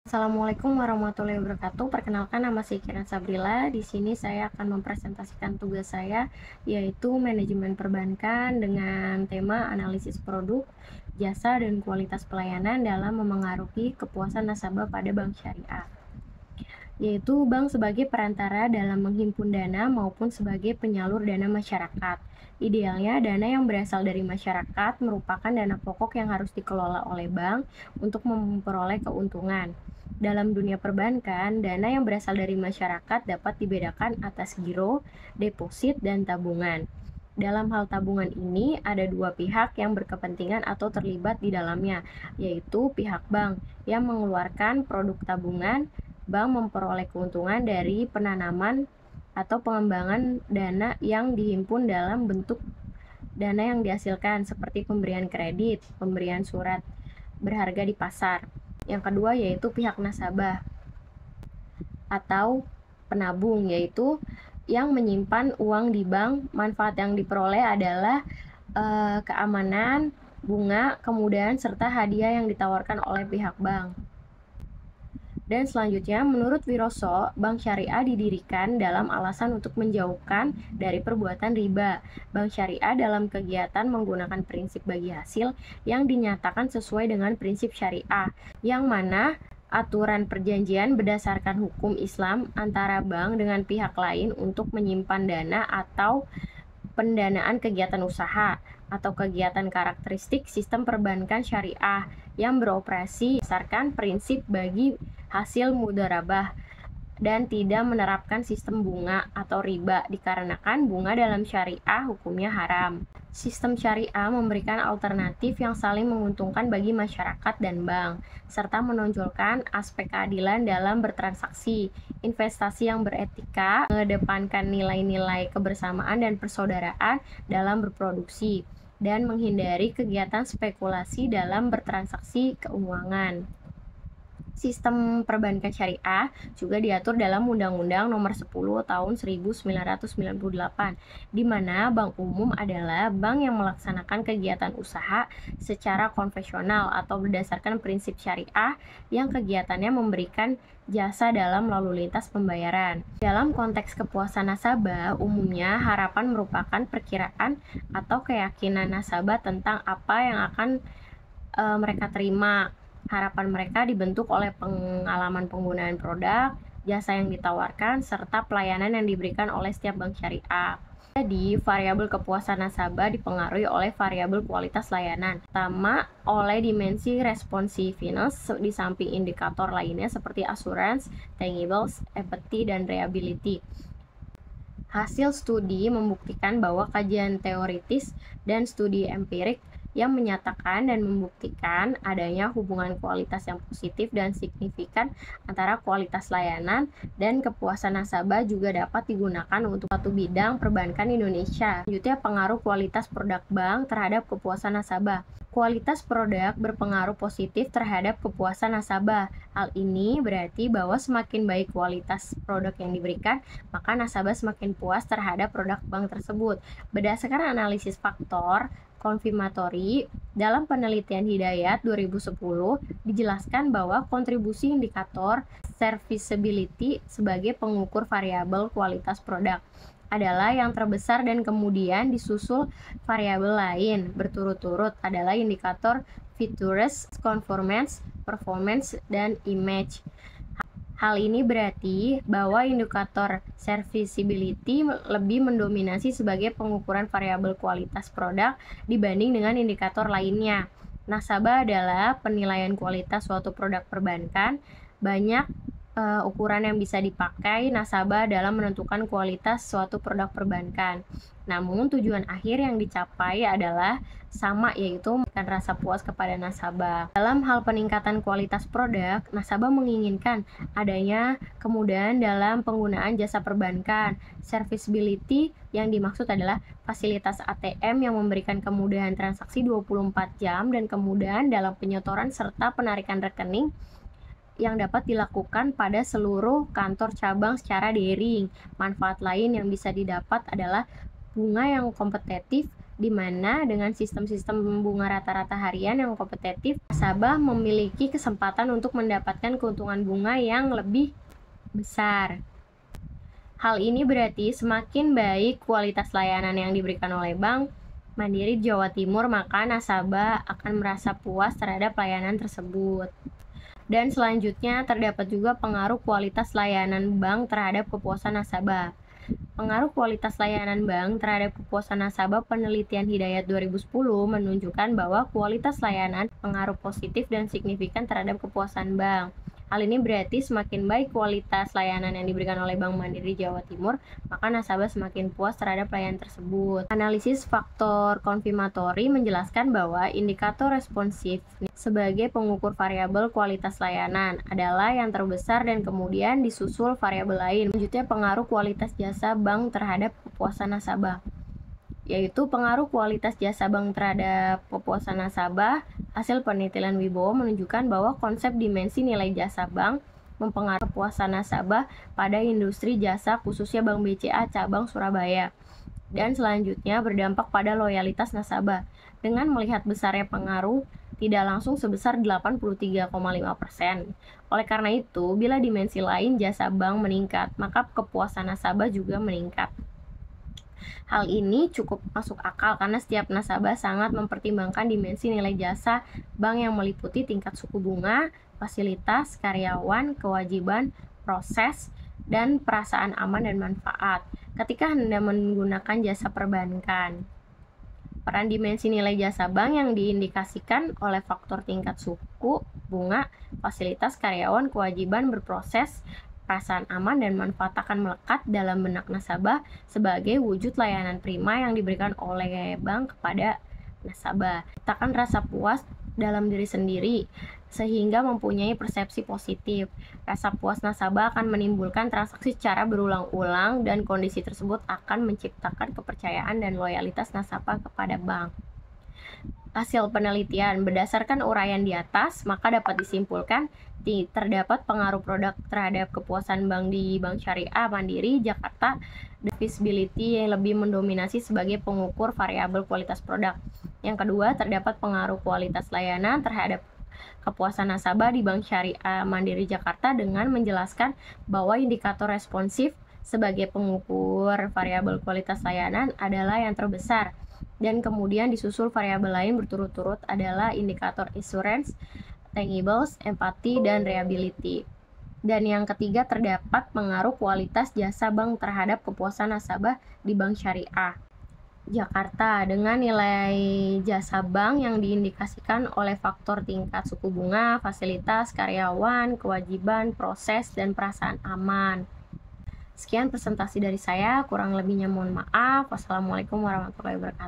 Assalamualaikum warahmatullahi wabarakatuh. Perkenalkan, nama saya Kiran Sabrila. Di sini saya akan mempresentasikan tugas saya, yaitu manajemen perbankan dengan tema analisis produk, jasa, dan kualitas pelayanan dalam memengaruhi kepuasan nasabah pada bank syariah. Yaitu bank sebagai perantara dalam menghimpun dana maupun sebagai penyalur dana masyarakat. Idealnya, dana yang berasal dari masyarakat merupakan dana pokok yang harus dikelola oleh bank untuk memperoleh keuntungan. Dalam dunia perbankan, dana yang berasal dari masyarakat dapat dibedakan atas giro, deposit, dan tabungan. Dalam hal tabungan ini, ada dua pihak yang berkepentingan atau terlibat di dalamnya, yaitu pihak bank yang mengeluarkan produk tabungan. Bank memperoleh keuntungan dari penanaman atau pengembangan dana yang dihimpun dalam bentuk dana yang dihasilkan, seperti pemberian kredit, pemberian surat berharga di pasar. Yang kedua yaitu pihak nasabah atau penabung, yaitu yang menyimpan uang di bank. Manfaat yang diperoleh adalah keamanan, bunga, kemudahan, serta hadiah yang ditawarkan oleh pihak bank. Dan selanjutnya, menurut Wiroso, bank syariah didirikan dalam alasan untuk menjauhkan dari perbuatan riba. Bank syariah dalam kegiatan menggunakan prinsip bagi hasil yang dinyatakan sesuai dengan prinsip syariah, yang mana aturan perjanjian berdasarkan hukum Islam antara bank dengan pihak lain untuk menyimpan dana atau pendanaan kegiatan usaha atau kegiatan karakteristik sistem perbankan syariah yang beroperasi berdasarkan prinsip bagi hasil mudharabah dan tidak menerapkan sistem bunga atau riba dikarenakan bunga dalam syariah hukumnya haram. Sistem syariah memberikan alternatif yang saling menguntungkan bagi masyarakat dan bank, serta menonjolkan aspek keadilan dalam bertransaksi, investasi yang beretika, mengedepankan nilai-nilai kebersamaan dan persaudaraan dalam berproduksi, dan menghindari kegiatan spekulasi dalam bertransaksi keuangan. Sistem perbankan syariah juga diatur dalam Undang-Undang Nomor 10 Tahun 1998, di mana bank umum adalah bank yang melaksanakan kegiatan usaha secara konvensional atau berdasarkan prinsip syariah yang kegiatannya memberikan jasa dalam lalu lintas pembayaran. Dalam konteks kepuasan nasabah, umumnya harapan merupakan perkiraan atau keyakinan nasabah tentang apa yang akan mereka terima. Harapan mereka dibentuk oleh pengalaman penggunaan produk, jasa yang ditawarkan, serta pelayanan yang diberikan oleh setiap bank syariah. Jadi, variabel kepuasan nasabah dipengaruhi oleh variabel kualitas layanan, terutama oleh dimensi responsiveness di samping indikator lainnya seperti assurance, tangibles, empathy, dan reliability. Hasil studi membuktikan bahwa kajian teoritis dan studi empirik yang menyatakan dan membuktikan adanya hubungan kualitas yang positif dan signifikan antara kualitas layanan dan kepuasan nasabah juga dapat digunakan untuk satu bidang perbankan Indonesia. Selanjutnya, pengaruh kualitas produk bank terhadap kepuasan nasabah. Kualitas produk berpengaruh positif terhadap kepuasan nasabah. Hal ini berarti bahwa semakin baik kualitas produk yang diberikan, maka nasabah semakin puas terhadap produk bank tersebut. Berdasarkan analisis faktor konfirmatori, dalam penelitian Hidayat 2010 dijelaskan bahwa kontribusi indikator serviceability sebagai pengukur variabel kualitas produk adalah yang terbesar dan kemudian disusul variabel lain berturut-turut adalah indikator features, conformance, performance, dan image. Hal ini berarti bahwa indikator serviceability lebih mendominasi sebagai pengukuran variabel kualitas produk dibanding dengan indikator lainnya. Nasabah adalah penilaian kualitas suatu produk perbankan. Banyak ukuran yang bisa dipakai nasabah dalam menentukan kualitas suatu produk perbankan. Namun tujuan akhir yang dicapai adalah sama, yaitu memberikan rasa puas kepada nasabah. Dalam hal peningkatan kualitas produk, nasabah menginginkan adanya kemudahan dalam penggunaan jasa perbankan. Serviceability yang dimaksud adalah fasilitas ATM yang memberikan kemudahan transaksi 24 jam dan kemudahan dalam penyetoran serta penarikan rekening yang dapat dilakukan pada seluruh kantor cabang secara daring. Manfaat lain yang bisa didapat adalah bunga yang kompetitif di mana dengan sistem-sistem bunga rata-rata harian yang kompetitif, nasabah memiliki kesempatan untuk mendapatkan keuntungan bunga yang lebih besar. Hal ini berarti semakin baik kualitas layanan yang diberikan oleh Bank Mandiri Jawa Timur, maka nasabah akan merasa puas terhadap layanan tersebut. Dan selanjutnya terdapat juga pengaruh kualitas layanan bank terhadap kepuasan nasabah. Pengaruh kualitas layanan bank terhadap kepuasan nasabah, penelitian Hidayat 2010 menunjukkan bahwa kualitas layanan pengaruh positif dan signifikan terhadap kepuasan bank. Hal ini berarti semakin baik kualitas layanan yang diberikan oleh Bank Mandiri Jawa Timur, maka nasabah semakin puas terhadap layanan tersebut. Analisis faktor konfirmatori menjelaskan bahwa indikator responsif sebagai pengukur variabel kualitas layanan adalah yang terbesar dan kemudian disusul variabel lain. Selanjutnya, pengaruh kualitas jasa bank terhadap kepuasan nasabah, yaitu pengaruh kualitas jasa bank terhadap kepuasan nasabah. Hasil penelitian Wibowo menunjukkan bahwa konsep dimensi nilai jasa bank mempengaruhi kepuasan nasabah pada industri jasa, khususnya Bank BCA cabang Surabaya. Dan selanjutnya berdampak pada loyalitas nasabah, dengan melihat besarnya pengaruh tidak langsung sebesar 83,5%. Oleh karena itu, bila dimensi lain jasa bank meningkat, maka kepuasan nasabah juga meningkat. Hal ini cukup masuk akal karena setiap nasabah sangat mempertimbangkan dimensi nilai jasa bank yang meliputi tingkat suku bunga, fasilitas, karyawan, kewajiban, proses, dan perasaan aman dan manfaat ketika hendak menggunakan jasa perbankan. Peran dimensi nilai jasa bank yang diindikasikan oleh faktor tingkat suku bunga, fasilitas, karyawan, kewajiban berproses, perasaan aman dan manfaat akan melekat dalam benak nasabah sebagai wujud layanan prima yang diberikan oleh bank kepada nasabah. Menciptakan rasa puas dalam diri sendiri sehingga mempunyai persepsi positif. Rasa puas nasabah akan menimbulkan transaksi secara berulang-ulang dan kondisi tersebut akan menciptakan kepercayaan dan loyalitas nasabah kepada bank. Hasil penelitian berdasarkan uraian di atas, maka dapat disimpulkan terdapat pengaruh produk terhadap kepuasan bank di Bank Syariah Mandiri Jakarta. Visibility yang lebih mendominasi sebagai pengukur variabel kualitas produk. Yang kedua, terdapat pengaruh kualitas layanan terhadap kepuasan nasabah di Bank Syariah Mandiri Jakarta dengan menjelaskan bahwa indikator responsif sebagai pengukur variabel kualitas layanan adalah yang terbesar. Dan kemudian disusul variabel lain berturut-turut adalah indikator assurance, tangibles, empati, dan reliability. Dan yang ketiga, terdapat pengaruh kualitas jasa bank terhadap kepuasan nasabah di Bank Syariah Jakarta dengan nilai jasa bank yang diindikasikan oleh faktor tingkat suku bunga, fasilitas, karyawan, kewajiban, proses, dan perasaan aman. Sekian presentasi dari saya, kurang lebihnya mohon maaf. Wassalamualaikum warahmatullahi wabarakatuh.